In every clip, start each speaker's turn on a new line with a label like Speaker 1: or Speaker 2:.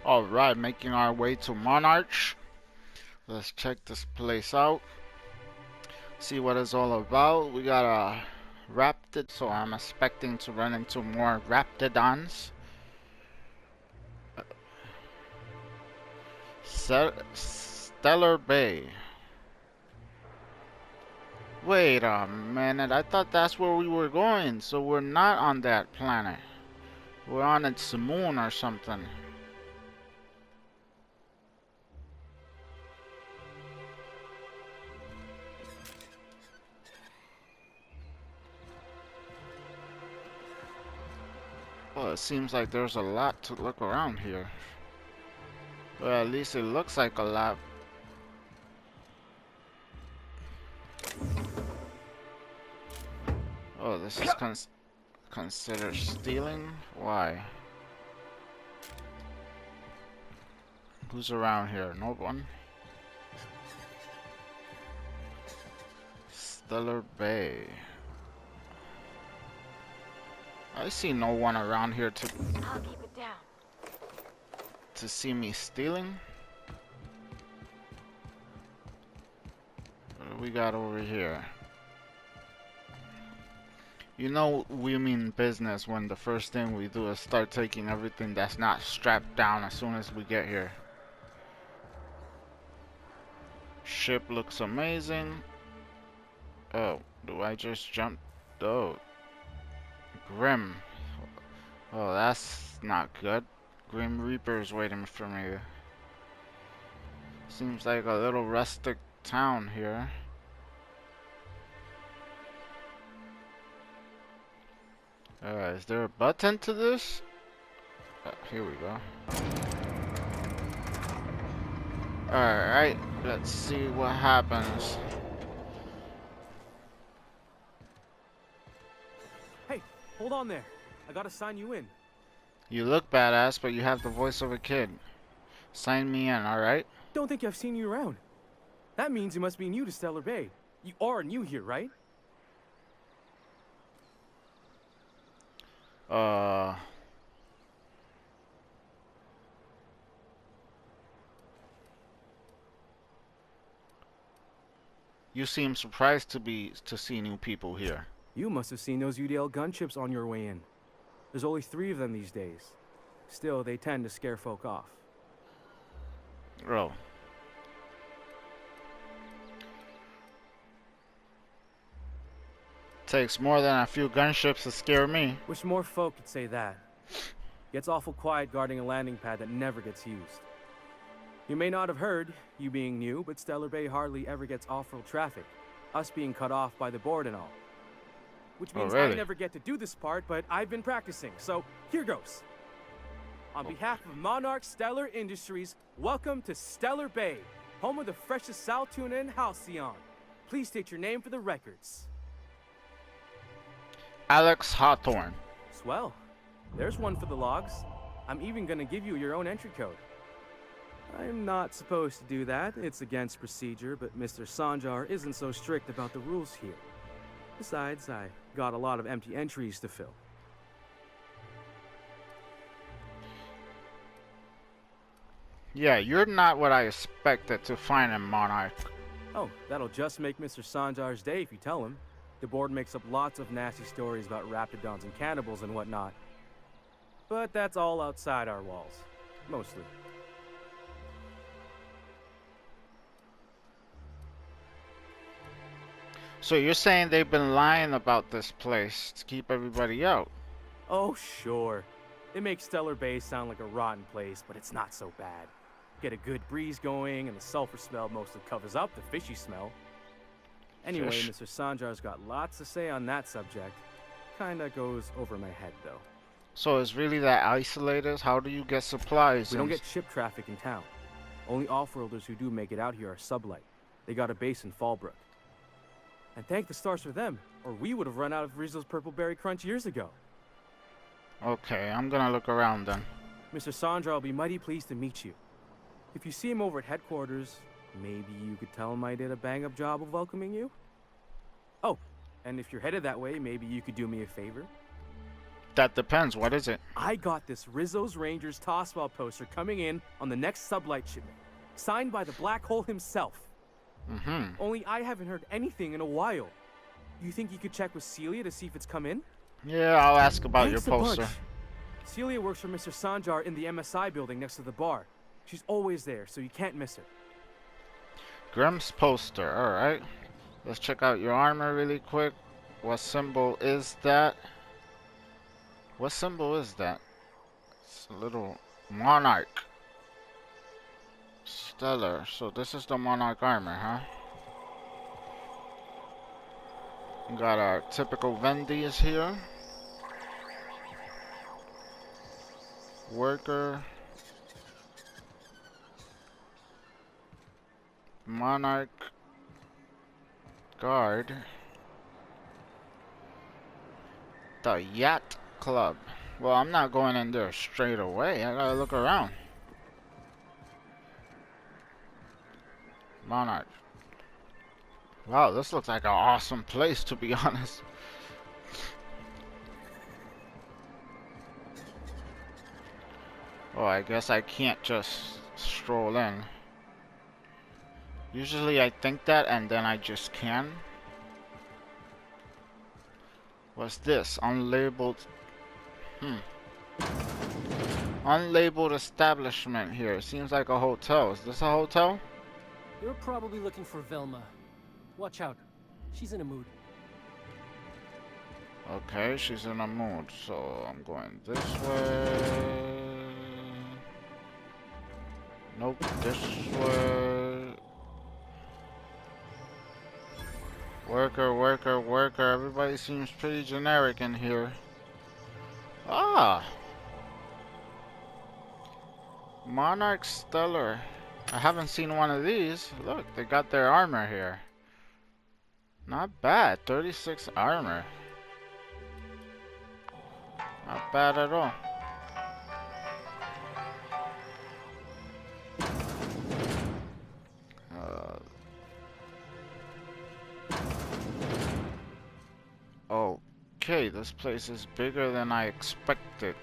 Speaker 1: Alright, making our way to Monarch. Let's check this place out. See what it's all about. We got a Raptid, so I'm expecting to run into more Raptidons. Stellar Bay. Wait a minute, I thought that's where we were going, so we're not on that planet. We're on its moon or something. Well, it seems like there's a lot to look around here. Well, at least it looks like a lot. Oh, this is considered stealing? Why? Who's around here? No one? Stellar Bay. I see no one around here
Speaker 2: I'll keep it down.
Speaker 1: to see me stealing. What do we got over here? You know we mean business when the first thing we do is start taking everything that's not strapped down as soon as we get here. Ship looks amazing. Oh, do I just jump? Oh, Grim. Oh, that's not good. Grim Reaper's waiting for me. Seems like a little rustic town here. Is there a button to this? Here we go. Alright, let's see what happens.
Speaker 3: Hey, hold on there. I gotta sign you in.
Speaker 1: You look badass, but you have the voice of a kid. Sign me in, alright?
Speaker 3: Don't think I've seen you around. That means you must be new to Stellar Bay. You are new here, right?
Speaker 1: You seem surprised to see new people here.
Speaker 3: You must have seen those UDL gunships on your way in. There's only 3 of them these days. Still, they tend to scare folk off.
Speaker 1: Oh. Takes more than a few gunships to scare me.
Speaker 3: Wish more folk could say that. Gets awful quiet guarding a landing pad that never gets used. You may not have heard, you being new, but Stellar Bay hardly ever gets off-road traffic. Us being cut off by the board and all. Which means
Speaker 1: really?
Speaker 3: I never get to do this part, but I've been practicing, so here goes. On behalf of Monarch Stellar Industries, welcome to Stellar Bay, home of the freshest sal tuna in Halcyon. Please state your name for the records.
Speaker 1: Alex Hawthorne.
Speaker 3: Swell. There's one for the logs. I'm even gonna give you your own entry code. I'm not supposed to do that. It's against procedure, but Mr. Sanjar isn't so strict about the rules here. Besides, I got a lot of empty entries to fill.
Speaker 1: Yeah, you're not what I expected to find in Monarch.
Speaker 3: Oh, that'll just make Mr. Sanjar's day if you tell him. The board makes up lots of nasty stories about raptidons and cannibals and whatnot. But that's all outside our walls. Mostly.
Speaker 1: So you're saying they've been lying about this place to keep everybody out?
Speaker 3: Oh, sure. It makes Stellar Bay sound like a rotten place, but it's not so bad. Get a good breeze going, and the sulfur smell mostly covers up the fishy smell. Anyway,
Speaker 1: Fish.
Speaker 3: Mr. Sanjar's got lots to say on that subject. Kinda goes over my head, though.
Speaker 1: So it's really that isolated? How do you get supplies?
Speaker 3: We don't get ship traffic in town. Only off-worlders who do make it out here are sublight. They got a base in Fallbrook. And thank the stars for them, or we would have run out of Rizzo's Purple Berry Crunch years ago.
Speaker 1: Okay, I'm gonna look around then.
Speaker 3: Mr. Sandra will be mighty pleased to meet you. If you see him over at headquarters, maybe you could tell him I did a bang-up job of welcoming you? Oh, and if you're headed that way, maybe you could do me a favor?
Speaker 1: That depends. What is it?
Speaker 3: I got this Rizzo's Rangers tossball poster coming in on the next sublight shipment, signed by the Black Hole himself. Only I haven't heard anything in a while. You think you could check with Celia to see if it's come in?
Speaker 1: Yeah, I'll ask about
Speaker 3: Thanks
Speaker 1: your
Speaker 3: a
Speaker 1: poster.
Speaker 3: bunch. Celia works for Mr. Sanjar in the MSI building next to the bar. She's always there, so you can't miss her.
Speaker 1: Grimm's poster. Alright. Let's check out your armor really quick. What symbol is that? What symbol is that? It's a little monarch. Stellar. So this is the monarch armor, huh? We got our typical Vendys here. Worker. Monarch. Guard. The Yacht Club. Well, I'm not going in there straight away. I gotta look around. Monarch. Wow, this looks like an awesome place, to be honest. Oh, I guess I can't just stroll in. Usually I think that and then I just can. What's this? Unlabeled. Unlabeled establishment here. Seems like a hotel. Is this a hotel?
Speaker 2: You're probably looking for Velma. Watch out. She's in a mood.
Speaker 1: Okay, she's in a mood. So I'm going this way. Nope, this way. Worker, worker, worker. Everybody seems pretty generic in here. Ah! Monarch Stellar. I haven't seen one of these. Look, they got their armor here. Not bad. 36 armor. Not bad at all. Okay, this place is bigger than I expected.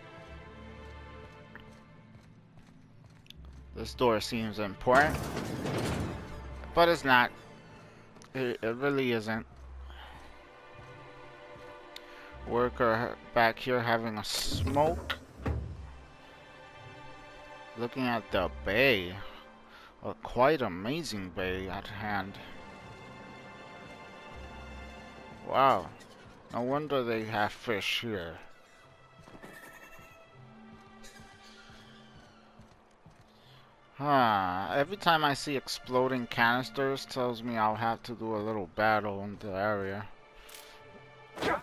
Speaker 1: This door seems important, but it's not. It really isn't. Worker back here having a smoke. Looking at the bay. A quite amazing bay at hand. Wow. No wonder they have fish here. Huh. Every time I see exploding canisters tells me I'll have to do a little battle in the area. Okay,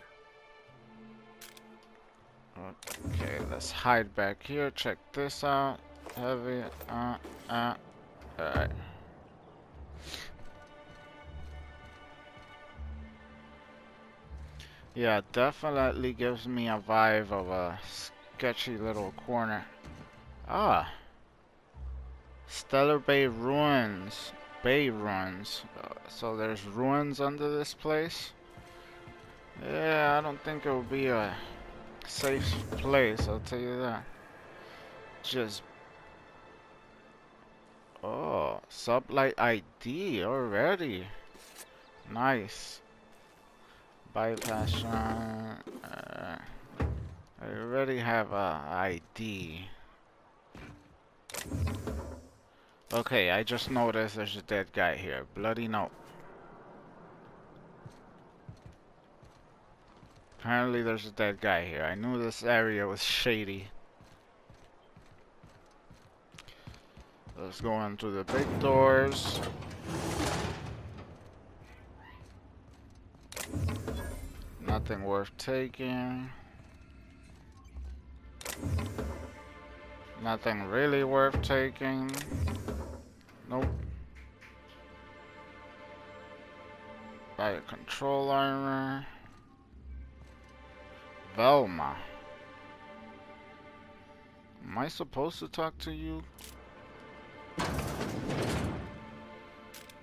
Speaker 1: let's hide back here. Check this out. Heavy. Alright. Yeah, definitely gives me a vibe of a sketchy little corner. Ah. Stellar Bay Ruins. Bay Ruins. So there's ruins under this place? Yeah, I don't think it will be a safe place, I'll tell you that. Just... Oh, sublight ID already. Nice. Bypass run. I already have a ID. Okay, I just noticed there's a dead guy here. Bloody note. Apparently there's a dead guy here. I knew this area was shady. Let's go into the big doors. Nothing worth taking. Nothing really worth taking. Nope. Buy a control armor. Velma. Am I supposed to talk to you?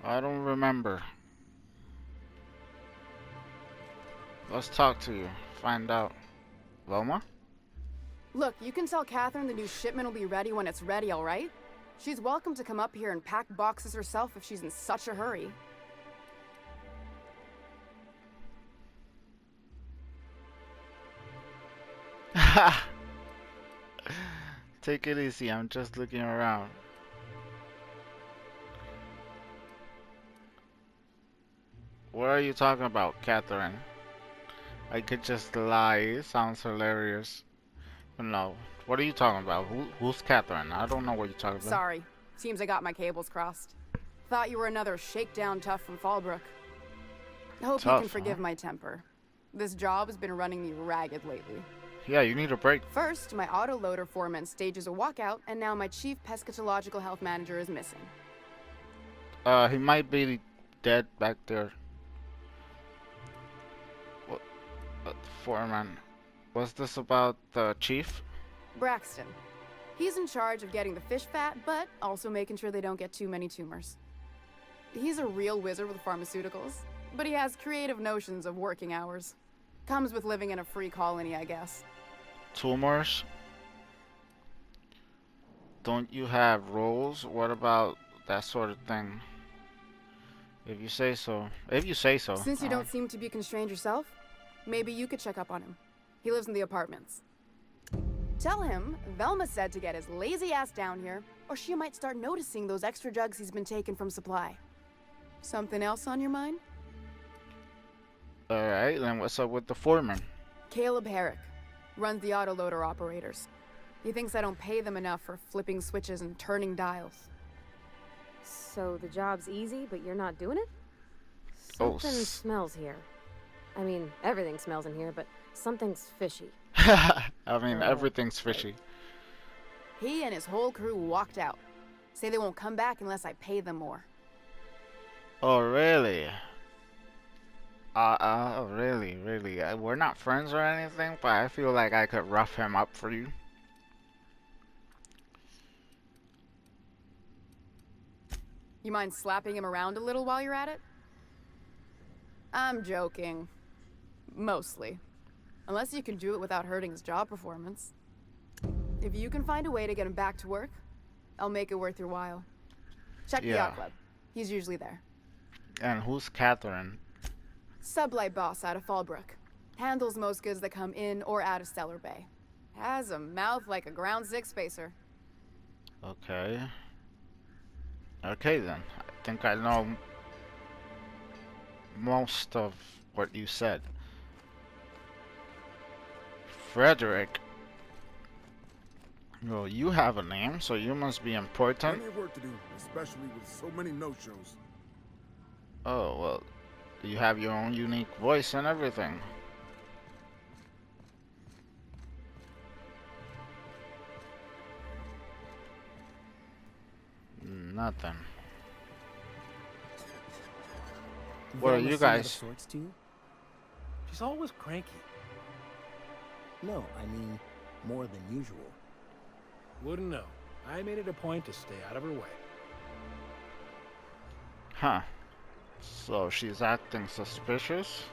Speaker 1: I don't remember. Let's talk to you. Find out. Velma?
Speaker 4: Look, you can tell Catherine the new shipment will be ready when it's ready, all right? She's welcome to come up here and pack boxes herself if she's in such a hurry.
Speaker 1: Take it easy, I'm just looking around. What are you talking about, Catherine? I could just lie. It sounds hilarious. No. What are you talking about? Who's Catherine? I don't know what you're talking about.
Speaker 4: Sorry. Seems I got my cables crossed. Thought you were another shakedown tough from Fallbrook. Hope
Speaker 1: Tough,
Speaker 4: you can forgive my temper. This job has been running me ragged lately.
Speaker 1: Yeah, you need a break.
Speaker 4: First, my autoloader foreman stages a walkout, and now my chief pescatological health manager is missing.
Speaker 1: He might be dead back there. What? Foreman. What's this about the chief?
Speaker 4: Braxton. He's in charge of getting the fish fat, but also making sure they don't get too many tumors. He's a real wizard with pharmaceuticals, but he has creative notions of working hours. Comes with living in a free colony, I guess.
Speaker 1: Tumors? Don't you have roles? What about that sort of thing? If you say so. If you say so.
Speaker 4: Since you don't seem to be constrained yourself, maybe you could check up on him. He lives in the apartments. Tell him Velma said to get his lazy ass down here, or she might start noticing those extra drugs he's been taking from supply. Something else on your mind?
Speaker 1: Alright, then what's up with the foreman?
Speaker 4: Caleb Herrick. Runs the autoloader operators. He thinks I don't pay them enough for flipping switches and turning dials.
Speaker 5: So the job's easy, but you're not doing it?
Speaker 1: Oh,
Speaker 5: Something smells here. I mean, everything smells in here, but something's fishy.
Speaker 1: I mean, everything's fishy.
Speaker 4: He and his whole crew walked out. Say they won't come back unless I pay them more.
Speaker 1: Oh, really? Really? We're not friends or anything, but I feel like I could rough him up for you.
Speaker 4: You mind slapping him around a little while you're at it? I'm joking. Mostly. Unless you can do it without hurting his job performance. If you can find a way to get him back to work, I'll make it worth your while. Check the yacht club. He's usually there.
Speaker 1: And who's Catherine?
Speaker 4: Sublight boss out of Fallbrook. Handles most goods that come in or out of Stellar Bay. Has a mouth like a ground six spacer.
Speaker 1: Okay. Okay then. I think I know most of what you said. Frederick. Well, you have a name, so you must be important.
Speaker 6: Plenty of work to do, especially with so many no-shows.
Speaker 1: Oh, well, you have your own unique voice and everything. Nothing. What are you guys?
Speaker 7: Sorts to you?
Speaker 2: She's always cranky.
Speaker 7: No, I mean more than usual.
Speaker 2: Wouldn't know. I made it a point to stay out of her way.
Speaker 1: Huh. So she's acting suspicious?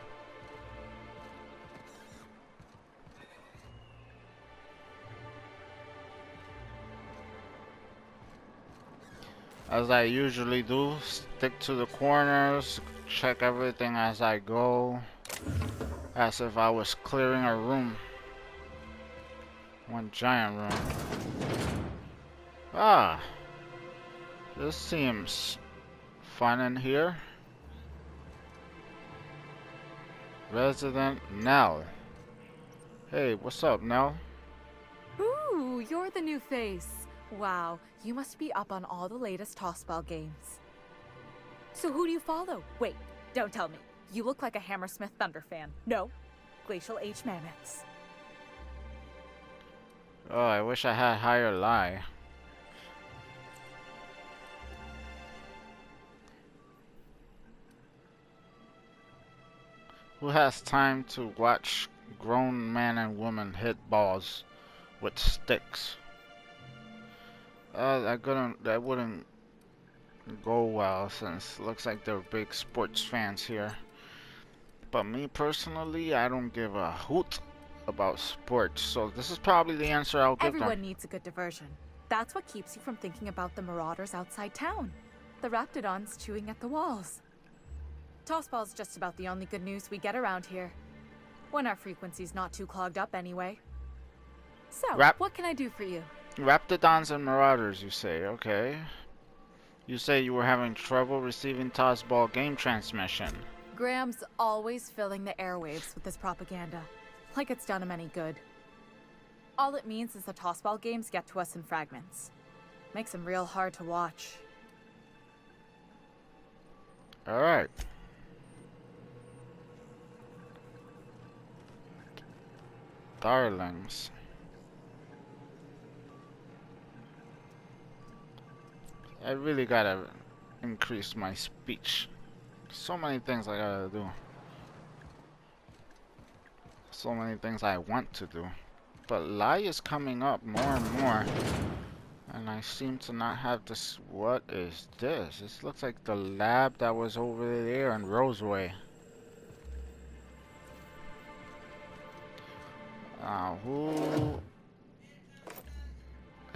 Speaker 1: As I usually do, stick to the corners, check everything as I go, as if I was clearing a room. One giant room. Ah, this seems fun in here. Resident Nell. Hey, what's up, Nell?
Speaker 8: Ooh, you're the new face. Wow, you must be up on all the latest tossball games. So who do you follow? Wait, don't tell me. You look like a Hammersmith Thunder fan. No, Glacial H Mammoths.
Speaker 1: Oh, I wish I had higher lie. Who has time to watch grown men and women hit balls with sticks? That wouldn't go well, since it looks like they're big sports fans here. But me personally, I don't give a hoot about sports. So this is probably the answer I'll give them.
Speaker 8: Everyone needs a good diversion. That's what keeps you from thinking about the marauders outside town. The raptidons chewing at the walls. Tossball's just about the only good news we get around here. When our frequency's not too clogged up anyway. So, what can I do for you?
Speaker 1: Raptidons and marauders, you say. Okay. You say you were having trouble receiving Tossball game transmission.
Speaker 8: Graham's always filling the airwaves with this propaganda. Like it's done him any good. All it means is the Tossball games get to us in fragments. Makes them real hard to watch.
Speaker 1: Alright. Darlings. I really gotta increase my speech. So many things I gotta do. So many things I want to do. But lie is coming up more and more. And I seem to not have this. What is this? This looks like the lab that was over there in Roseway. Who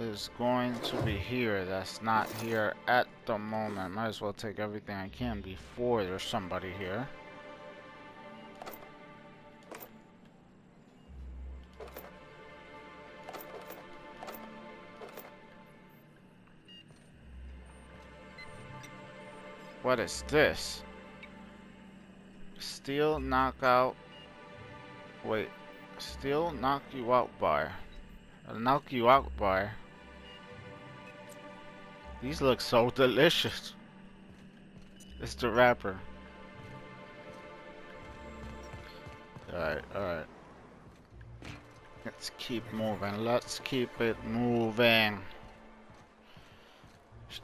Speaker 1: is going to be here that's not here at the moment? Might as well take everything I can before there's somebody here. What is this? Steel knockout. Wait. Steel knock you out bar. A knock you out bar. These look so delicious. It's the wrapper. Alright, alright. Let's keep moving. Let's keep it moving.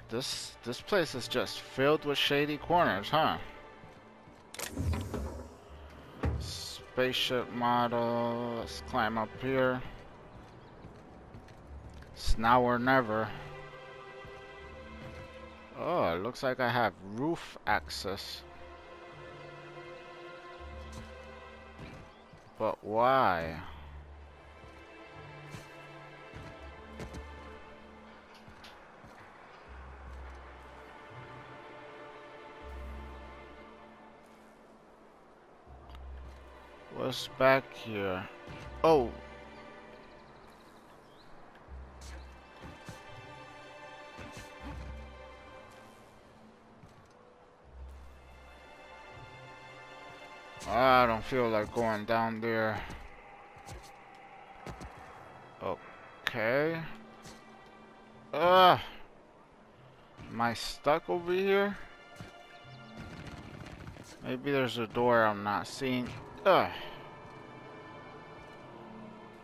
Speaker 1: This place is just filled with shady corners, huh? Spaceship model. Let's climb up here. It's now or never. Oh, it looks like I have roof access. But why? What's back here? Oh. I don't feel like going down there. Okay. Am I stuck over here? Maybe there's a door I'm not seeing.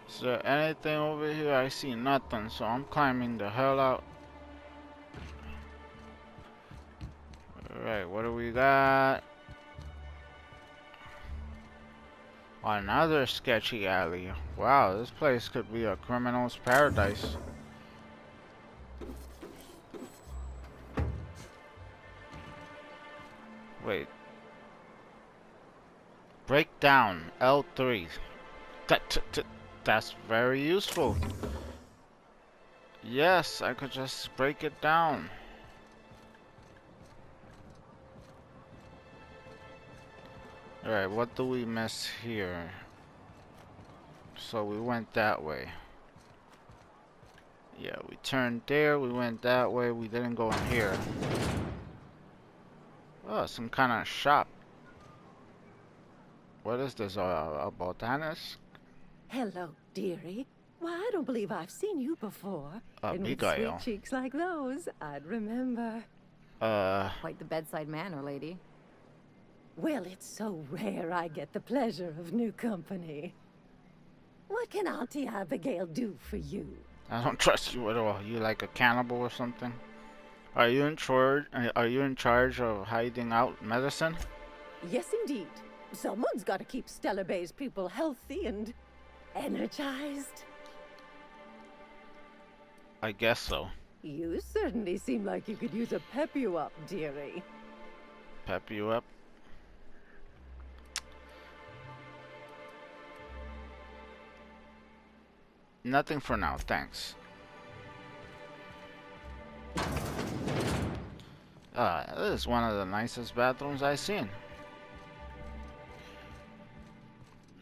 Speaker 1: Is there anything over here? I see nothing, so I'm climbing the hell out. Alright, what do we got? Another sketchy alley. Wow, this place could be a criminal's paradise. Wait. Breakdown L3. That's very useful. Yes, I could just break it down. Alright, what do we miss here? So we went that way. Yeah, we turned there, we went that way, we didn't go in here. Oh, some kind of shop. What is this, a botanist?
Speaker 9: Hello, dearie. Why, I don't believe I've seen you before. And with
Speaker 1: Abigail.
Speaker 9: sweet cheeks like those, I'd remember.
Speaker 4: Quite the bedside manner, lady.
Speaker 9: Well, it's so rare I get the pleasure of new company. What can Auntie Abigail do for you?
Speaker 1: I don't trust you at all. You like a cannibal or something? Are you in charge? Are you in charge of hiding out medicine?
Speaker 9: Yes, indeed. Someone's got to keep Stellar Bay's people healthy and energized.
Speaker 1: I guess so.
Speaker 9: You certainly seem like you could use a pep you up, dearie.
Speaker 1: Pep you up. Nothing for now, thanks. This is one of the nicest bathrooms I've seen.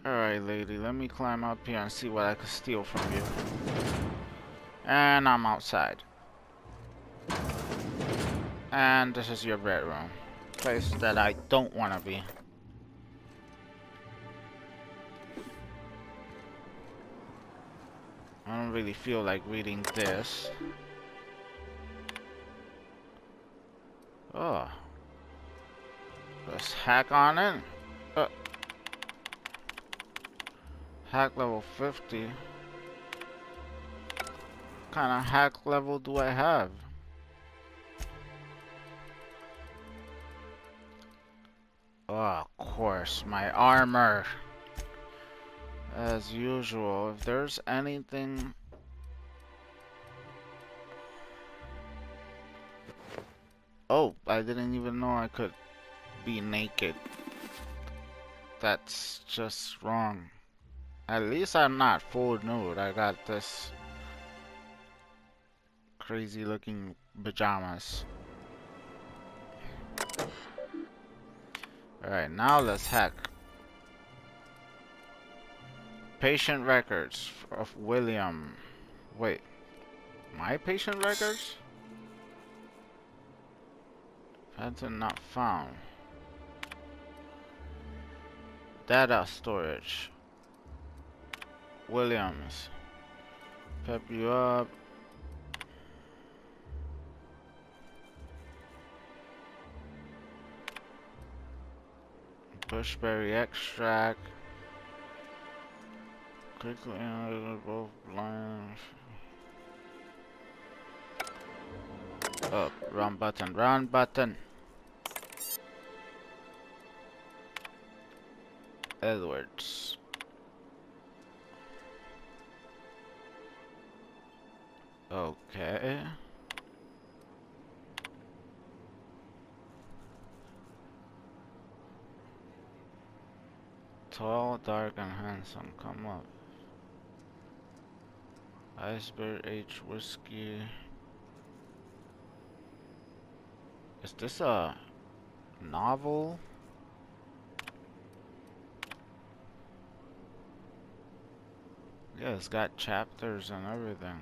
Speaker 1: Alright, lady, let me climb up here and see what I can steal from you. And I'm outside. And this is your bedroom. Place that I don't want to be. I don't really feel like reading this. Oh. Let's hack on in. Hack level 50. What kind of hack level do I have? Oh, of course, my armor. As usual, if there's anything... Oh, I didn't even know I could be naked. That's just wrong. At least I'm not full nude. I got this crazy looking pajamas. Alright, now let's hack. Patient records of William. Wait, my patient records? Patent not found. Data storage. Williams. Pep you up. Bushberry extract. Quickly both blinds. Up, run button, run button. Edwards. Okay. Tall, dark, and handsome. Come up. Iceberg H whiskey. Is this a novel? Yeah, it's got chapters and everything.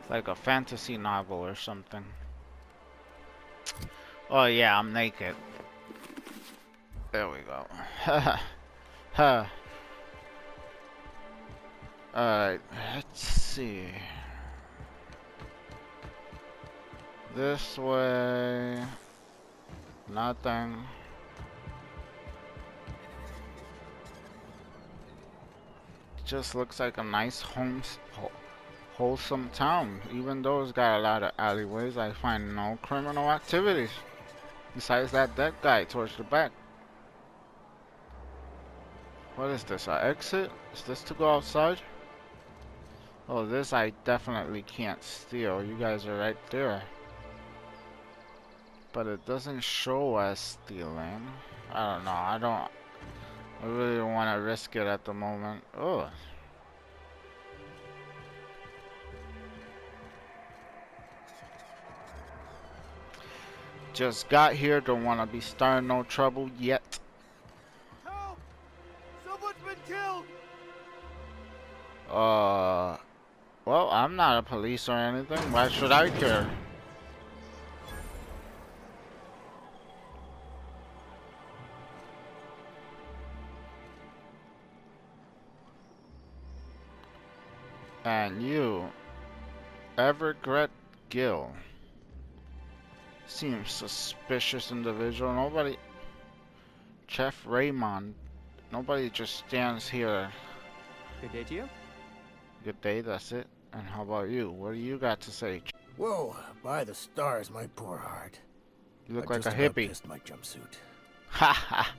Speaker 1: Like a fantasy novel or something. Oh yeah, I'm naked. There we go. Ha. Alright, let's see. This way. Nothing. Just looks like a nice wholesome town. Even though it's got a lot of alleyways, I find no criminal activities. Besides that dead guy towards the back. What is this? An exit? Is this to go outside? Oh, this I definitely can't steal. You guys are right there. But it doesn't show us stealing. I don't know. I really don't want to risk it at the moment. Oh. Just got here. Don't want to be starting no trouble yet.
Speaker 10: Help! Someone's been killed!
Speaker 1: Well, I'm not a police or anything. Why should I care? And you, Evergrett Gill, seems suspicious individual. Nobody, Chef Raymond, nobody just stands here.
Speaker 3: Good day to you.
Speaker 1: Good day, that's it. And how about you? What do you got to say?
Speaker 7: Whoa, by the stars, my poor heart.
Speaker 1: You look
Speaker 7: I
Speaker 1: like a
Speaker 7: just about
Speaker 1: hippie.
Speaker 7: pissed my jumpsuit.
Speaker 1: Ha ha.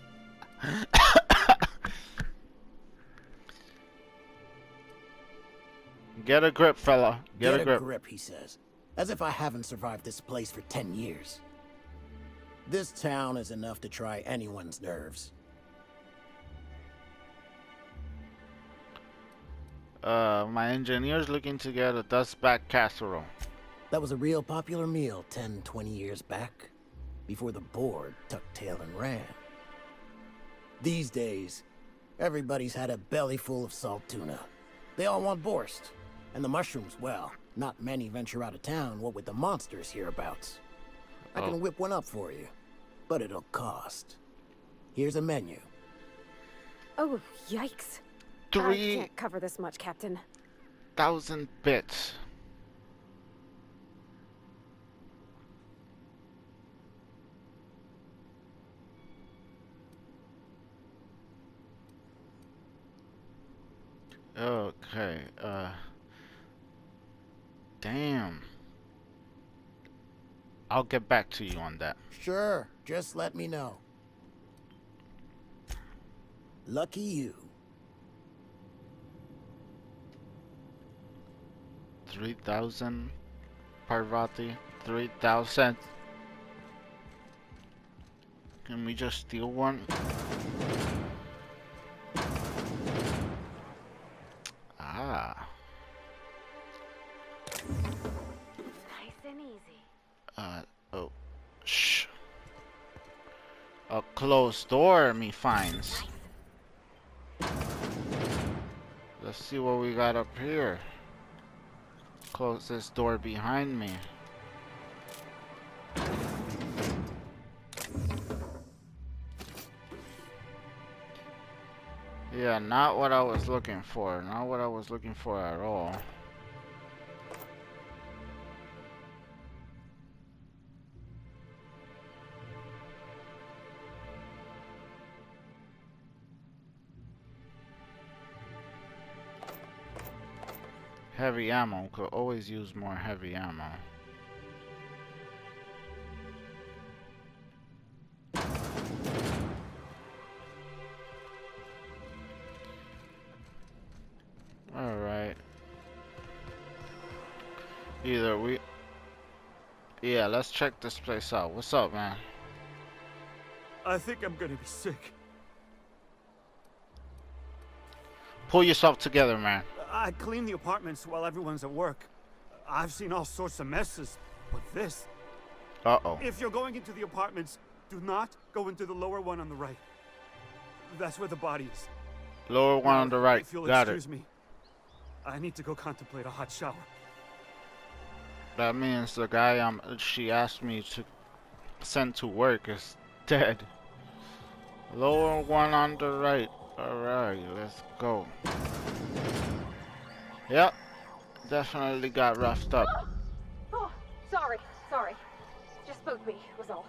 Speaker 1: Get a grip, fella. Get a grip.
Speaker 7: He says. As if I haven't survived this place for 10 years. This town is enough to try anyone's nerves.
Speaker 1: My engineer's looking to get a dustback casserole.
Speaker 7: That was a real popular meal 10, 20 years back, before the board tucked tail and ran. These days, everybody's had a belly full of salt tuna. They all want borscht. And the mushrooms, well, not many venture out of town, what with the monsters hereabouts. I can whip one up for you, but it'll cost. Here's a menu.
Speaker 5: Oh, yikes. I
Speaker 1: 3,000
Speaker 5: can't cover this much, Captain.
Speaker 1: bits. Okay, damn. I'll get back to you on that.
Speaker 7: Sure, just let me know. Lucky you.
Speaker 1: 3,000 Parvati, 3,000. Can we just steal one? Ah.
Speaker 5: Nice and easy.
Speaker 1: Oh. Shh. A closed door, me finds. Let's see what we got up here. Close this door behind me. Yeah, not what I was looking for. Not what I was looking for at all. Heavy ammo. Could always use more heavy ammo. Alright. Either we... Yeah, let's check this place out. What's up, man?
Speaker 10: I think I'm gonna be sick.
Speaker 1: Pull yourself together, man.
Speaker 10: I clean the apartments while everyone's at work. I've seen all sorts of messes, but this...
Speaker 1: Uh-oh.
Speaker 10: If you're going into the apartments, do not go into the lower one on the right. That's where the body is.
Speaker 1: Lower one on the right.
Speaker 10: If you'll
Speaker 1: Got it.
Speaker 10: excuse me, I need to go contemplate a hot shower.
Speaker 1: That means the guy she asked me to send to work is dead. Lower one on the right. Alright, let's go. Yep. Definitely got roughed up.
Speaker 5: Oh, sorry. Just spooked me, was all.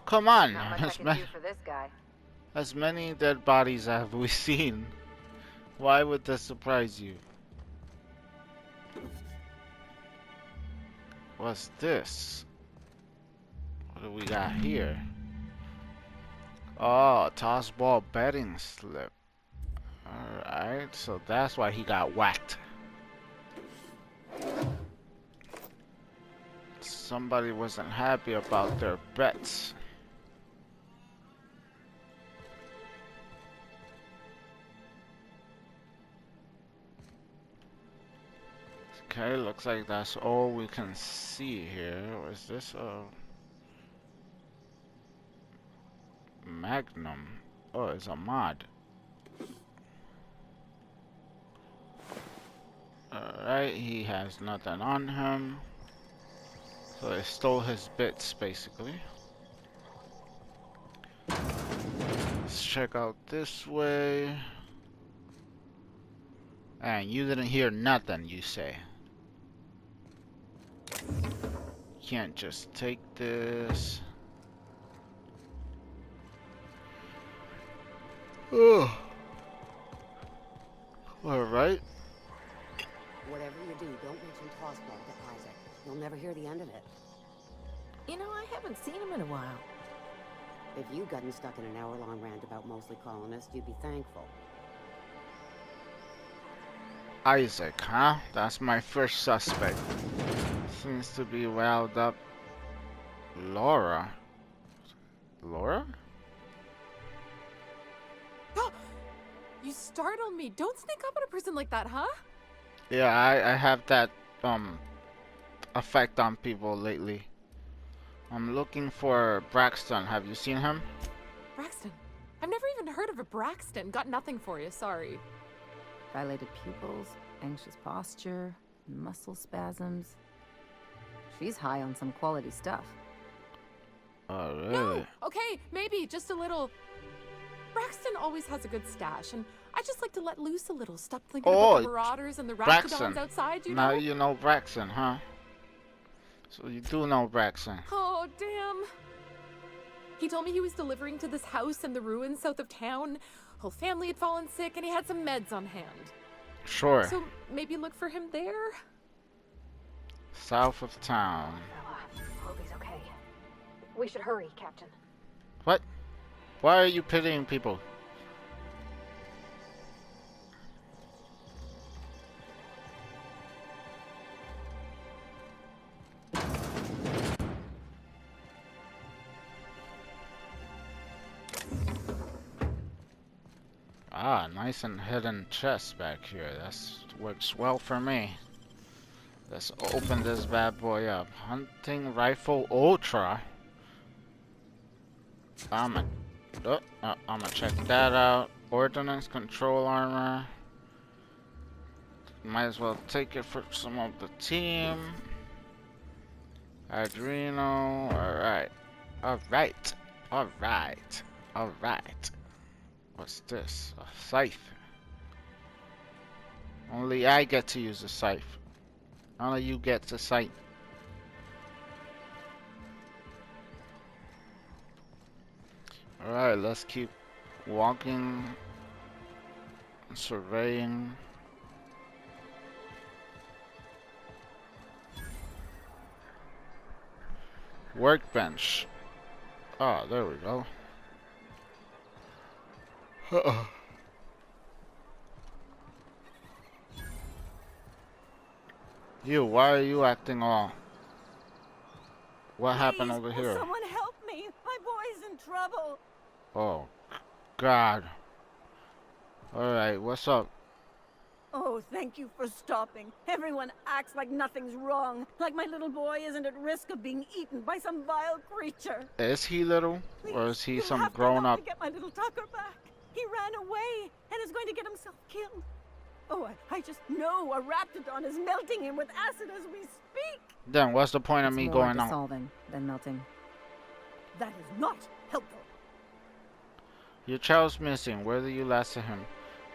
Speaker 1: Come on.
Speaker 5: Not much I can do for this guy.
Speaker 1: As many dead bodies have we seen. Why would this surprise you? What's this? What do we got here? Oh, toss ball betting slip. Alright, so that's why he got whacked. Somebody wasn't happy about their bets. Okay, looks like that's all we can see here. Is this a Magnum? Oh, it's a mod. Alright, he has nothing on him. So they stole his bits, basically. Let's check out this way. And you didn't hear nothing, you say. Can't just take this. Oh. Alright.
Speaker 11: Whatever you do, don't mention Tossball to Isaac. You'll never hear the end of it.
Speaker 8: You know, I haven't seen him in a while.
Speaker 11: If you'd gotten stuck in an hour-long rant about mostly colonists, you'd be thankful.
Speaker 1: Isaac, huh? That's my first suspect. Seems to be riled up. Laura? Laura?
Speaker 4: You startled me. Don't sneak up on a person like that, huh?
Speaker 1: Yeah, I have that effect on people lately. I'm looking for Braxton. Have you seen him?
Speaker 4: Braxton? I've never even heard of a Braxton. Got nothing for you, sorry.
Speaker 12: Dilated pupils, anxious posture, muscle spasms. She's high on some quality stuff.
Speaker 1: Oh, really?
Speaker 4: No, okay, maybe, just a little. Braxton always has a good stash, and I just like to let loose a little. Stop thinking about the marauders and the raptidons outside, you know?
Speaker 1: Now you know Braxton, huh? So you do know Braxton.
Speaker 4: Oh, damn. He told me he was delivering to this house in the ruins south of town. Whole family had fallen sick, and he had some meds on hand.
Speaker 1: Sure.
Speaker 4: So maybe look for him there?
Speaker 1: South of town.
Speaker 5: Hope he's okay. We should hurry, Captain.
Speaker 1: What? Why are you pitying people? Ah, nice and hidden chest back here. That works well for me. Let's open this bad boy up. Hunting rifle ultra. I'ma check that out. Ordnance control armor. Might as well take it for some of the team. Adreno. Alright. Alright. Alright. Alright. What's this? A scythe. Only I get to use a scythe. None of you get to scythe. Alright, let's keep walking, surveying. Workbench. Oh, there we go. You, why are you acting all? What happened over here?
Speaker 9: Someone help me! My boy's in trouble!
Speaker 1: Oh, God. Alright, what's up?
Speaker 9: Oh, thank you for stopping. Everyone acts like nothing's wrong. Like my little boy isn't at risk of being eaten by some vile creature.
Speaker 1: Is he little?
Speaker 9: Please,
Speaker 1: Or is he
Speaker 9: you
Speaker 1: some
Speaker 9: have to
Speaker 1: grown
Speaker 9: help
Speaker 1: up?
Speaker 9: me get my little Tucker back. He ran away and is going to get himself killed. Oh, I just know a raptidon is melting him with acid as we speak.
Speaker 1: Then what's the point of me going out?
Speaker 12: Dissolving than melting.
Speaker 9: That is not helpful.
Speaker 1: Your child's missing. Where did you last see him?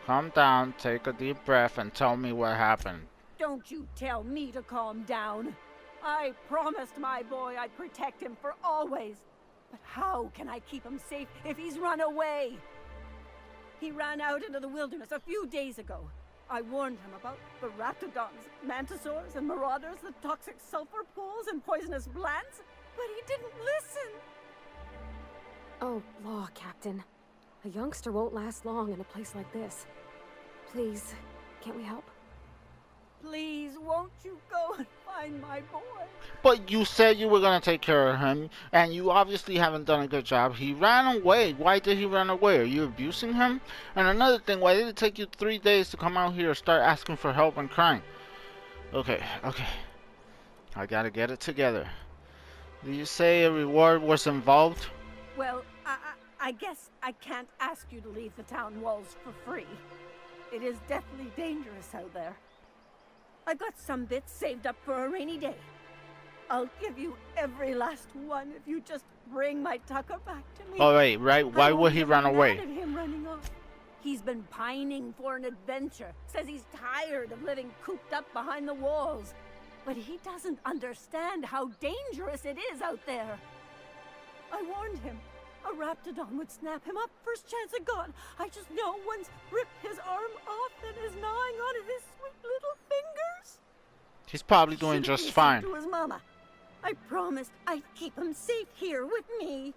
Speaker 1: Calm down, take a deep breath, and tell me what happened.
Speaker 9: Don't you tell me to calm down. I promised my boy I'd protect him for always. But how can I keep him safe if he's run away? He ran out into the wilderness a few days ago. I warned him about the raptidons, mantisaurs, and marauders, the toxic sulfur pools, and poisonous plants, but he didn't listen.
Speaker 5: Oh, law, Captain. A youngster won't last long in a place like this. Please, can't we help?
Speaker 9: Please, won't you go and find my boy?
Speaker 1: But you said you were gonna take care of him, and you obviously haven't done a good job. He ran away. Why did he run away? Are you abusing him? And another thing, why did it take you 3 days to come out here and start asking for help and crying? Okay. I gotta get it together. Did you say a reward was involved?
Speaker 9: Well, I guess I can't ask you to leave the town walls for free. It is deathly dangerous out there. I've got some bits saved up for a rainy day. I'll give you every last one if you just bring my Tucker back to me.
Speaker 1: Oh wait, right? Why would he run away?
Speaker 9: Mad at him running off. He's been pining for an adventure. Says he's tired of living cooped up behind the walls. But he doesn't understand how dangerous it is out there. I warned him. A raptidon would snap him up first chance it got. I just know one's ripped his arm off and is gnawing on his sweet little fingers.
Speaker 1: He's probably doing just fine.
Speaker 9: To his mama. I promised I'd keep him safe here with me.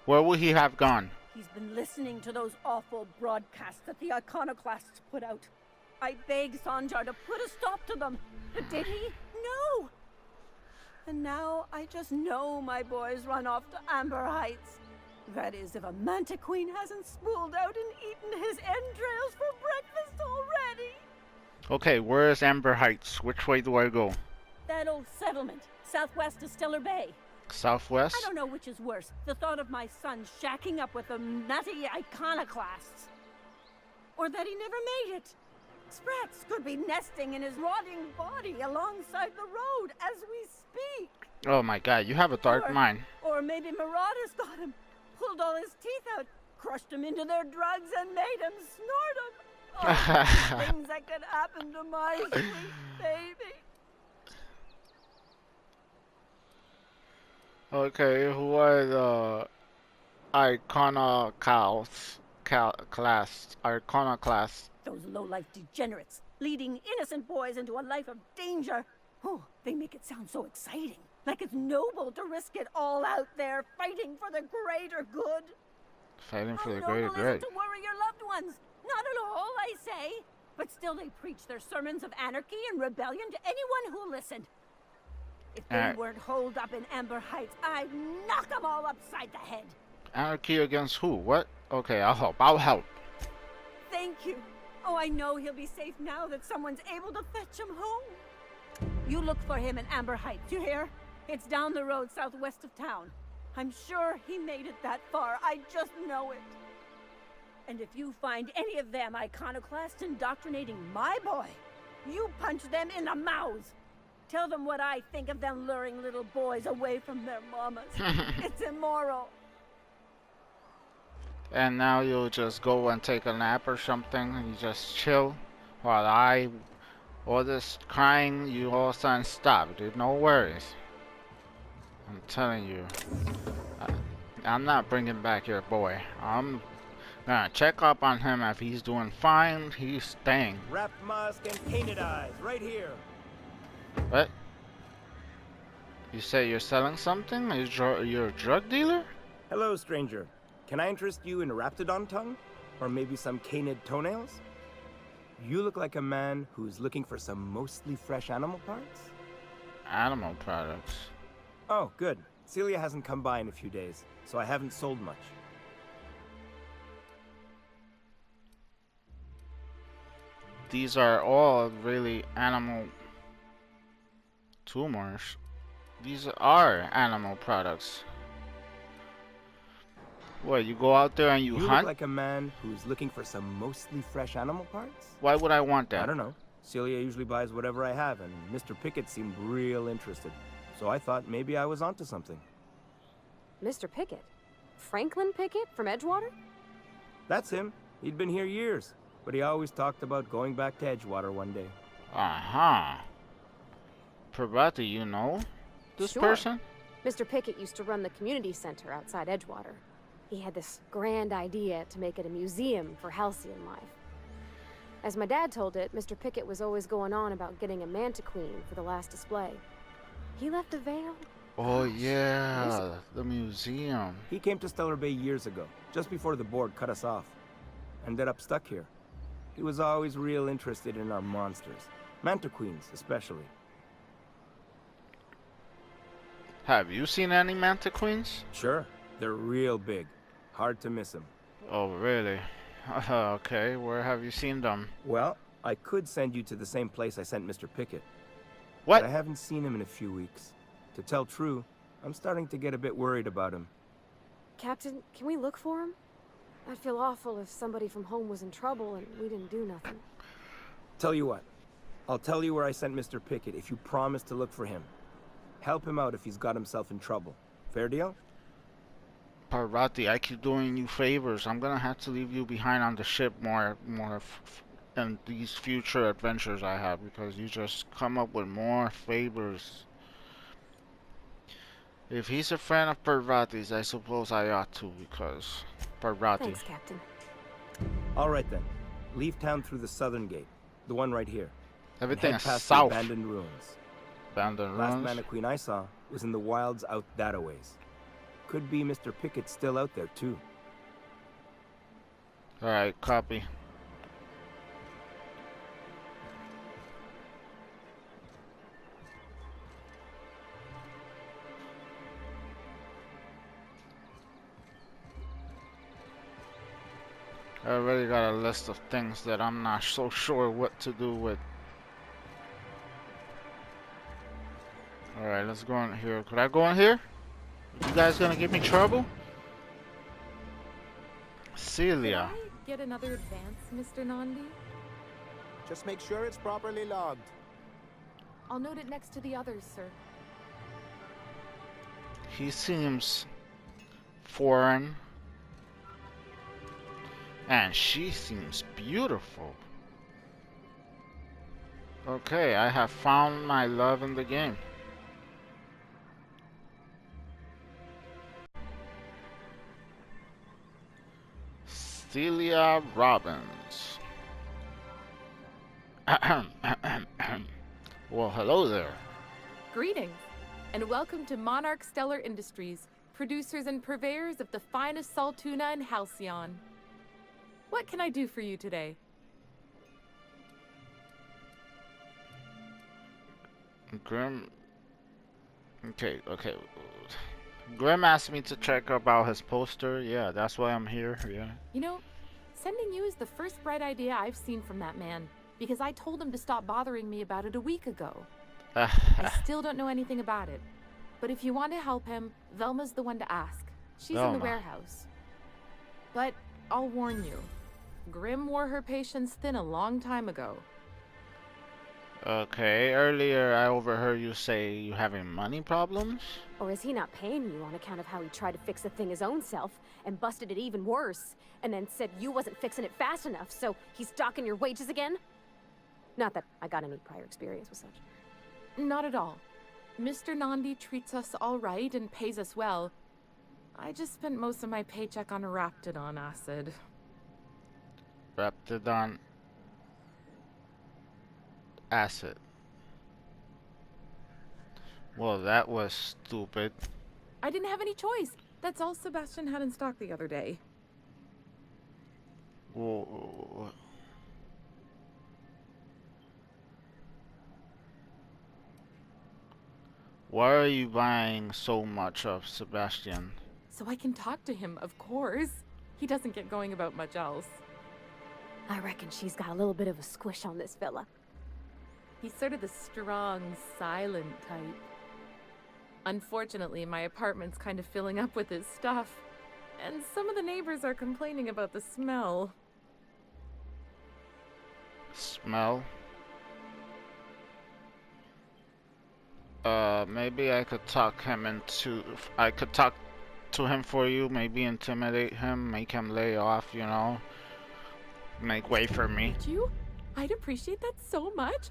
Speaker 1: Where would he have gone?
Speaker 9: He's been listening to those awful broadcasts that the iconoclasts put out. I begged Sanjar to put a stop to them, but did he? No! And now I just know my boy's run off to Amber Heights. That is, if a manta queen hasn't spooled out and eaten his entrails for breakfast already.
Speaker 1: Okay, where is Amber Heights? Which way do I go?
Speaker 9: That old settlement, southwest of Stellar Bay.
Speaker 1: Southwest?
Speaker 9: I don't know which is worse, the thought of my son shacking up with the nutty iconoclasts, or that he never made it. Sprats could be nesting in his rotting body alongside the road as we speak.
Speaker 1: Oh my god, you have a dark mind.
Speaker 9: Or maybe marauders got him, pulled all his teeth out, crushed him into their drugs, and made him snort them. Oh, things that could happen to my sweet baby.
Speaker 1: Okay, who are the iconoclasts? Iconoclasts.
Speaker 9: Those low-life degenerates, leading innocent boys into a life of danger. Oh, they make it sound so exciting. Like it's noble to risk it all out there, fighting for the greater good.
Speaker 1: Fighting for the
Speaker 9: How
Speaker 1: greater
Speaker 9: noble is
Speaker 1: good.
Speaker 9: it to worry your loved ones? Not at all, I say. But still they preach their sermons of anarchy and rebellion to anyone who listened. If they weren't holed up in Amber Heights, I'd knock them all upside the head.
Speaker 1: Anarchy against who? What? Okay, I'll help. I'll help.
Speaker 9: Thank you. Oh, I know he'll be safe now that someone's able to fetch him home. You look for him in Amber Heights, you hear? It's down the road southwest of town. I'm sure he made it that far. I just know it. And if you find any of them iconoclasts indoctrinating my boy, you punch them in the mouths. Tell them what I think of them luring little boys away from their mamas. It's immoral.
Speaker 1: And now you'll just go and take a nap or something, and you just chill while all this crying, you all of a sudden stop, dude. No worries. I'm telling you, I'm not bringing back your boy. I'm gonna check up on him. If he's doing fine, he's staying.
Speaker 13: Wrapped mask and painted eyes, right here.
Speaker 1: What? You say you're selling something? You're a drug dealer?
Speaker 13: Hello, stranger. Can I interest you in raptidon tongue? Or maybe some canid toenails? You look like a man who's looking for some mostly fresh animal parts?
Speaker 1: Animal products.
Speaker 13: Oh, good. Celia hasn't come by in a few days, so I haven't sold much.
Speaker 1: These are all really animal tumors. These are animal products. What, you go out there and you
Speaker 13: hunt?
Speaker 1: You
Speaker 13: look like a man who's looking for some mostly fresh animal parts?
Speaker 1: Why would I want that?
Speaker 13: I don't know. Celia usually buys whatever I have, and Mr. Pickett seemed real interested. So I thought maybe I was onto something.
Speaker 5: Mr. Pickett? Franklin Pickett from Edgewater?
Speaker 13: That's him. He'd been here years, but he always talked about going back to Edgewater one day.
Speaker 1: Uh-huh. Parvati, you know this person?
Speaker 5: Mr. Pickett used to run the community center outside Edgewater. He had this grand idea to make it a museum for halcyon life. As my dad told it, Mr. Pickett was always going on about getting a manta queen for the last display. He left the Vale.
Speaker 1: Oh yeah, the museum.
Speaker 13: He came to Stellar Bay years ago, just before the board cut us off. Ended up stuck here. He was always real interested in our monsters. Manta queens, especially.
Speaker 1: Have you seen any manta queens?
Speaker 13: Sure. They're real big. Hard to miss them.
Speaker 1: Oh, really? Okay, where have you seen them?
Speaker 13: Well, I could send you to the same place I sent Mr. Pickett.
Speaker 1: What?
Speaker 13: But I haven't seen him in a few weeks. To tell true, I'm starting to get a bit worried about him.
Speaker 5: Captain, can we look for him? I'd feel awful if somebody from home was in trouble and we didn't do nothing.
Speaker 13: Tell you what, I'll tell you where I sent Mr. Pickett if you promise to look for him. Help him out if he's got himself in trouble. Fair deal?
Speaker 1: Parvati, I keep doing you favors. I'm gonna have to leave you behind on the ship more in these future adventures I have, because you just come up with more favors. If he's a friend of Parvati's, I suppose I ought to, because Parvati.
Speaker 5: Thanks, Captain.
Speaker 13: All right then. Leave town through the southern gate, the one right here.
Speaker 1: Everything
Speaker 13: head
Speaker 1: is
Speaker 13: past
Speaker 1: south.
Speaker 13: The abandoned ruins.
Speaker 1: Abandoned
Speaker 13: Last
Speaker 1: ruins.
Speaker 13: Manta Queen I saw was in the wilds out that-a-ways. Could be Mr. Pickett still out there too.
Speaker 1: Alright, copy. I already got a list of things that I'm not so sure what to do with. Alright, let's go in here. Could I go in here? You guys gonna give me trouble? Celia.
Speaker 14: Could I get another advance, Mr. Nandi?
Speaker 15: Just make sure it's properly logged.
Speaker 14: I'll note it next to the others, sir.
Speaker 1: He seems foreign. And she seems beautiful. Okay, I have found my love in the game. Celia Robbins. Well, hello there.
Speaker 14: Greetings, and welcome to Monarch Stellar Industries, producers and purveyors of the finest salt tuna in Halcyon. What can I do for you today?
Speaker 1: Grim. Okay. Grim asked me to check about his poster. Yeah, that's why I'm here. Yeah.
Speaker 14: You know, sending you is the first bright idea I've seen from that man, because I told him to stop bothering me about it a week ago. I still don't know anything about it, but if you want to help him, Velma's the one to ask. She's in the warehouse. But I'll warn you, Grim wore her patience thin a long time ago.
Speaker 1: Okay, earlier I overheard you say you having money problems?
Speaker 5: Or is he not paying you on account of how he tried to fix the thing his own self and busted it even worse, and then said you wasn't fixing it fast enough, so he's docking your wages again? Not that I got any prior experience with such.
Speaker 14: Not at all. Mr. Nandi treats us all right and pays us well. I just spent most of my paycheck on Raptidon acid.
Speaker 1: Raptidon acid. Well, that was stupid.
Speaker 14: I didn't have any choice. That's all Sebastian had in stock the other day.
Speaker 1: Whoa. Why are you buying so much of Sebastian?
Speaker 14: So I can talk to him, of course. He doesn't get going about much else.
Speaker 5: I reckon she's got a little bit of a squish on this fella.
Speaker 14: He's sort of the strong, silent type. Unfortunately, my apartment's kind of filling up with his stuff, and some of the neighbors are complaining about the smell.
Speaker 1: Smell? Maybe I could talk him to him for you, maybe intimidate him, make him lay off, you know, make way for me.
Speaker 14: Would you? I'd appreciate that so much.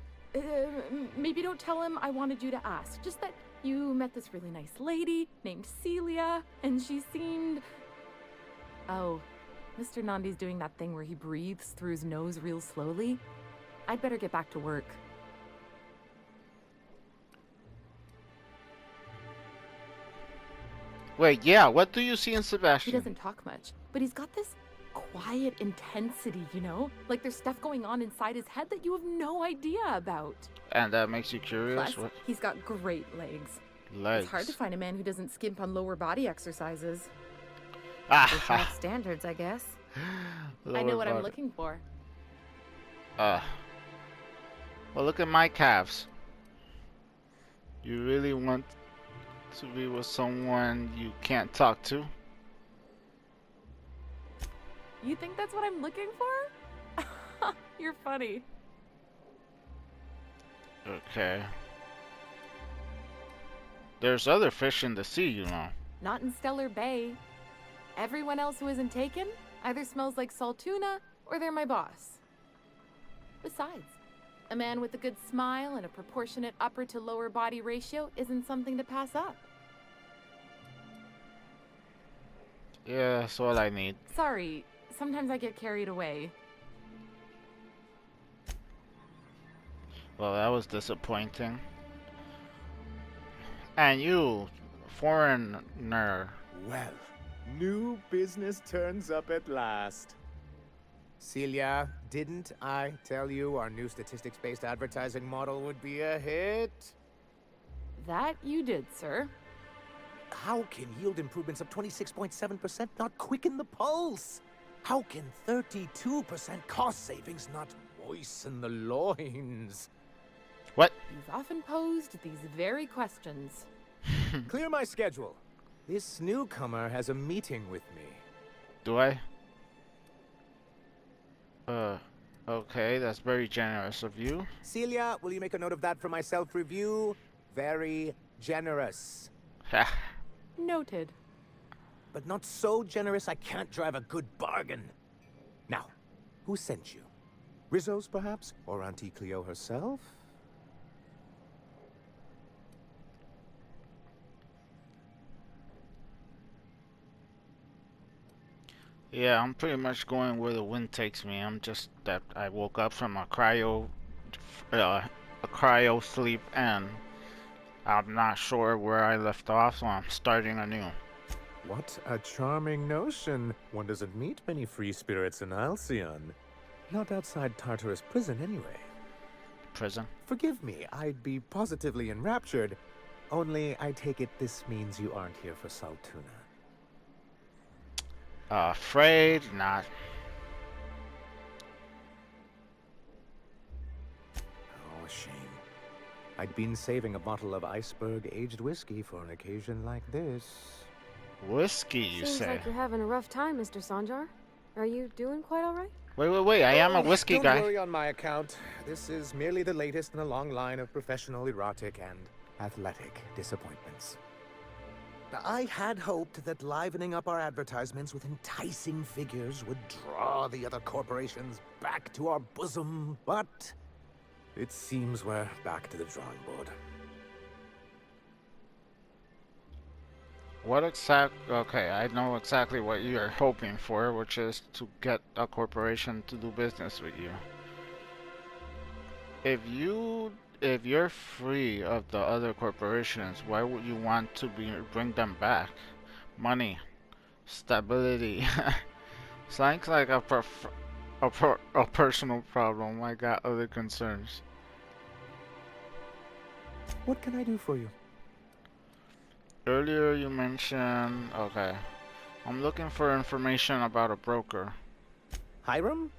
Speaker 14: Maybe don't tell him I wanted you to ask, just that you met this really nice lady named Celia, and she seemed... Oh, Mr. Nandi's doing that thing where he breathes through his nose real slowly. I'd better get back to work.
Speaker 1: Wait, yeah, what do you see in Sebastian?
Speaker 14: He doesn't talk much, but he's got this quiet intensity, you know? Like there's stuff going on inside his head that you have no idea about.
Speaker 1: And that makes you curious?
Speaker 14: Plus, he's got great legs.
Speaker 1: Legs?
Speaker 14: It's hard to find a man who doesn't skimp on lower body exercises.
Speaker 12: Top standards, I guess.
Speaker 14: I know what I'm looking for.
Speaker 1: Well, look at my calves. You really want to be with someone you can't talk to?
Speaker 14: You think that's what I'm looking for? You're funny.
Speaker 1: Okay. There's other fish in the sea, you know.
Speaker 14: Not in Stellar Bay. Everyone else who isn't taken either smells like salt tuna or they're my boss. Besides, a man with a good smile and a proportionate upper to lower body ratio isn't something to pass up.
Speaker 1: Yeah, that's all I need.
Speaker 14: Sorry, sometimes I get carried away.
Speaker 1: Well, that was disappointing. And you, foreigner.
Speaker 15: Well, new business turns up at last. Celia, didn't I tell you our new statistics-based advertising model would be a hit?
Speaker 14: That you did, sir.
Speaker 15: How can yield improvements of 26.7% not quicken the pulse? How can 32% cost savings not moisten the loins?
Speaker 1: What?
Speaker 14: You've often posed these very questions.
Speaker 15: Clear my schedule. This newcomer has a meeting with me.
Speaker 1: Do I? Okay, that's very generous of you.
Speaker 15: Celia, will you make a note of that for my self-review? Very generous.
Speaker 14: Noted.
Speaker 15: But not so generous I can't drive a good bargain. Now, who sent you? Rizzo's, perhaps? Or Auntie Cleo herself?
Speaker 1: Yeah, I'm pretty much going where the wind takes me. I'm just that I woke up from a cryo sleep, and I'm not sure where I left off, so I'm starting anew.
Speaker 15: What a charming notion. One doesn't meet many free spirits in Alcyon. Not outside Tartarus prison, anyway.
Speaker 1: Prison?
Speaker 15: Forgive me, I'd be positively enraptured. Only, I take it this means you aren't here for Saltuna.
Speaker 1: Afraid not.
Speaker 15: Oh, a shame. I'd been saving a bottle of iceberg-aged whiskey for an occasion like this.
Speaker 1: Whiskey, you
Speaker 5: Seems
Speaker 1: say?
Speaker 5: like you're having a rough time, Mr. Sanjar. Are you doing quite all right?
Speaker 1: Wait, I am a whiskey guy.
Speaker 15: Don't worry on my account. This is merely the latest in a long line of professional erotic and athletic disappointments. I had hoped that livening up our advertisements with enticing figures would draw the other corporations back to our bosom, but it seems we're back to the drawing board.
Speaker 1: Okay, I know exactly what you're hoping for, which is to get a corporation to do business with you. If you're free of the other corporations, why would you want to bring them back? Money, stability. Sounds like a personal problem. I got other concerns.
Speaker 15: What can I do for you?
Speaker 1: Earlier you mentioned... Okay. I'm looking for information about a broker.
Speaker 15: Hiram?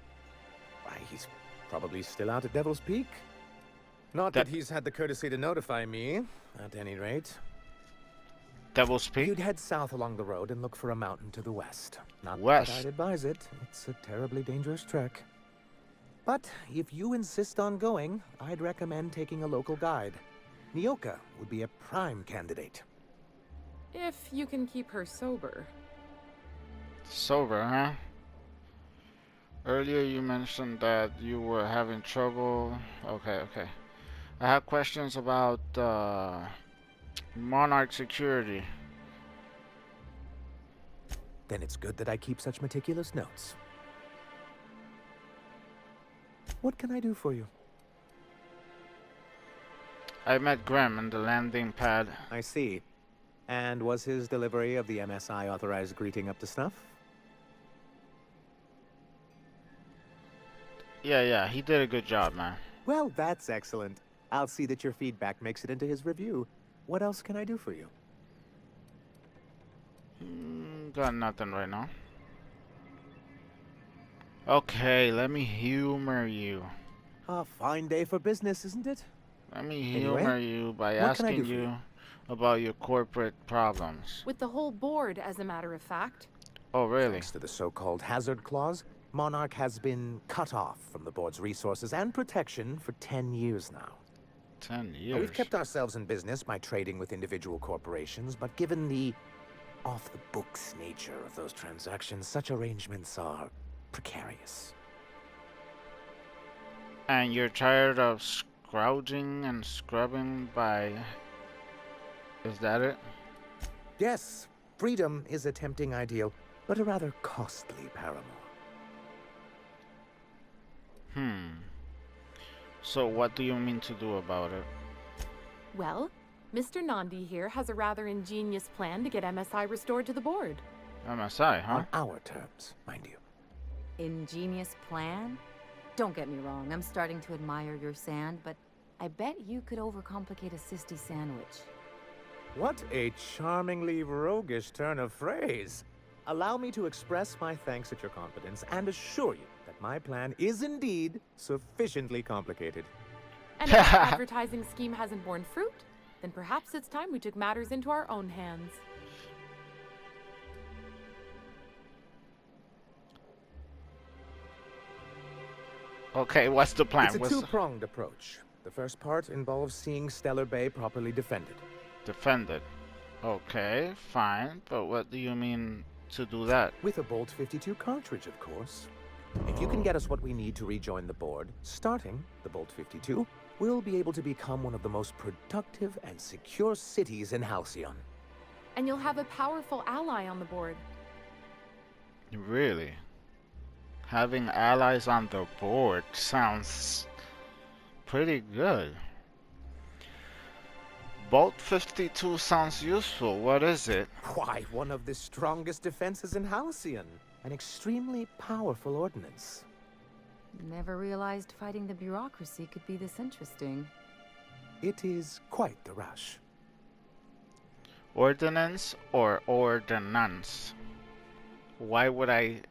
Speaker 15: Why, he's probably still out at Devil's Peak. Not that he's had the courtesy to notify me, at any rate.
Speaker 1: Devil's Peak?
Speaker 15: You'd head south along the road and look for a mountain to the west. Not
Speaker 1: West?
Speaker 15: that I'd advise it. It's a terribly dangerous trek. But if you insist on going, I'd recommend taking a local guide. Nyoka would be a prime candidate.
Speaker 14: If you can keep her sober.
Speaker 1: Sober, huh? Earlier you mentioned that you were having trouble. Okay. I have questions about Monarch security.
Speaker 15: Then it's good that I keep such meticulous notes. What can I do for you?
Speaker 1: I met Graham in the landing pad.
Speaker 15: I see. And was his delivery of the MSI authorized greeting up to snuff?
Speaker 1: Yeah, he did a good job, man.
Speaker 15: Well, that's excellent. I'll see that your feedback makes it into his review. What else can I do for you?
Speaker 1: Got nothing right now. Okay, let me humor you.
Speaker 15: A fine day for business, isn't it?
Speaker 1: Let me humor you by asking you about your corporate problems.
Speaker 14: With the whole board, as a matter of fact.
Speaker 1: Oh, really?
Speaker 15: Thanks to the so-called hazard clause, Monarch has been cut off from the board's resources and protection for 10 years now.
Speaker 1: 10 years?
Speaker 15: We've kept ourselves in business by trading with individual corporations, but given the off-the-books nature of those transactions, such arrangements are precarious.
Speaker 1: And you're tired of scrounging and scrubbing by... Is that it?
Speaker 15: Yes, freedom is a tempting ideal, but a rather costly paramour.
Speaker 1: So what do you mean to do about it?
Speaker 14: Well, Mr. Nandi here has a rather ingenious plan to get MSI restored to the board.
Speaker 1: MSI, huh?
Speaker 15: On our terms, mind you.
Speaker 12: Ingenious plan? Don't get me wrong, I'm starting to admire your sand, but I bet you could overcomplicate a sisty sandwich.
Speaker 15: What a charmingly roguish turn of phrase. Allow me to express my thanks at your confidence and assure you that my plan is indeed sufficiently complicated.
Speaker 14: And if our advertising scheme hasn't borne fruit, then perhaps it's time we took matters into our own hands.
Speaker 1: Okay, what's the plan?
Speaker 15: It's a two-pronged approach. The first part involves seeing Stellar Bay properly defended.
Speaker 1: Defended. Okay, fine. But what do you mean to do that?
Speaker 15: With a Bolt 52 cartridge, of course. If you can get us what we need to rejoin the board, starting the Bolt 52, we'll be able to become one of the most productive and secure cities in Halcyon.
Speaker 14: And you'll have a powerful ally on the board.
Speaker 1: Really? Having allies on the board sounds pretty good. Bolt 52 sounds useful. What is it?
Speaker 15: Why, one of the strongest defenses in Halcyon. An extremely powerful ordnance.
Speaker 12: Never realized fighting the bureaucracy could be this interesting.
Speaker 15: It is quite the rush.
Speaker 1: Ordinance or ordinance? Why would I...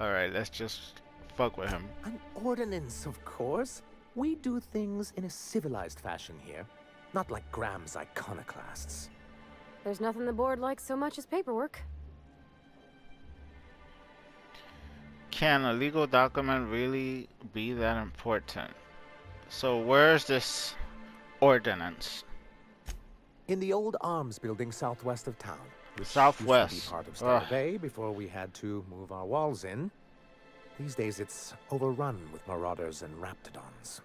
Speaker 1: Alright, let's just fuck with him.
Speaker 15: An ordinance, of course. We do things in a civilized fashion here. Not like Graham's iconoclasts.
Speaker 5: There's nothing the board likes so much as paperwork.
Speaker 1: Can a legal document really be that important? So where's this ordinance?
Speaker 15: In the old arms building southwest of town. Which
Speaker 1: Southwest.
Speaker 15: used to be part of Stellar Bay before we had to move our walls in. These days it's overrun with marauders and raptidons.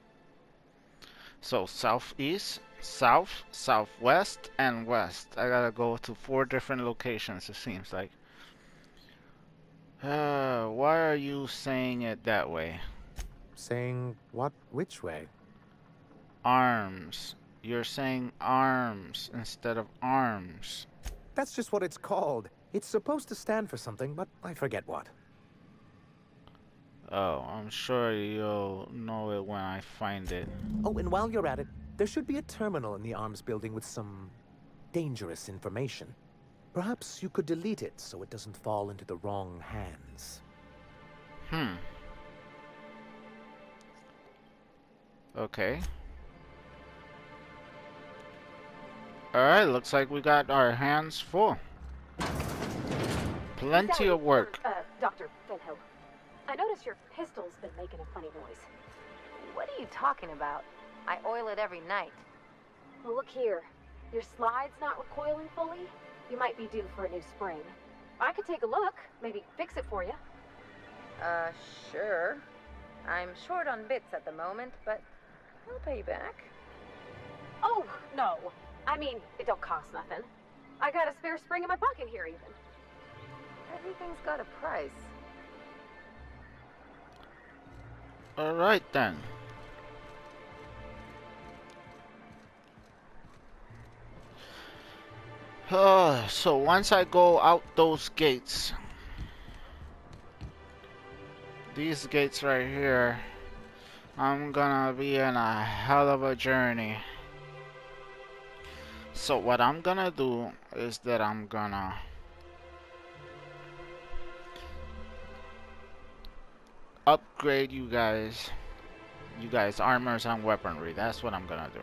Speaker 1: So southeast, south, southwest, and west. I gotta go to 4 different locations, it seems like. Why are you saying it that way?
Speaker 15: Saying what? Which way?
Speaker 1: Arms. You're saying arms instead of arms.
Speaker 15: That's just what it's called. It's supposed to stand for something, but I forget what.
Speaker 1: Oh, I'm sure you'll know it when I find it.
Speaker 15: Oh, and while you're at it, there should be a terminal in the arms building with some dangerous information. Perhaps you could delete it so it doesn't fall into the wrong hands.
Speaker 1: Okay. Alright, looks like we got our hands full. Plenty of work.
Speaker 5: Dr. Fenhill, I noticed your pistol's been making a funny noise.
Speaker 12: What are you talking about? I oil it every night.
Speaker 5: Well, look here. Your slide's not recoiling fully. You might be due for a new spring. I could take a look, maybe fix it for you.
Speaker 12: Sure. I'm short on bits at the moment, but I'll pay you back.
Speaker 5: Oh, no. I mean, it don't cost nothing. I got a spare spring in my pocket here, even.
Speaker 12: Everything's got a price.
Speaker 1: Alright then. So once I go out those gates, these gates right here, I'm gonna be in a hell of a journey. So what I'm gonna do is that I'm gonna upgrade you guys armors and weaponry. That's what I'm gonna do.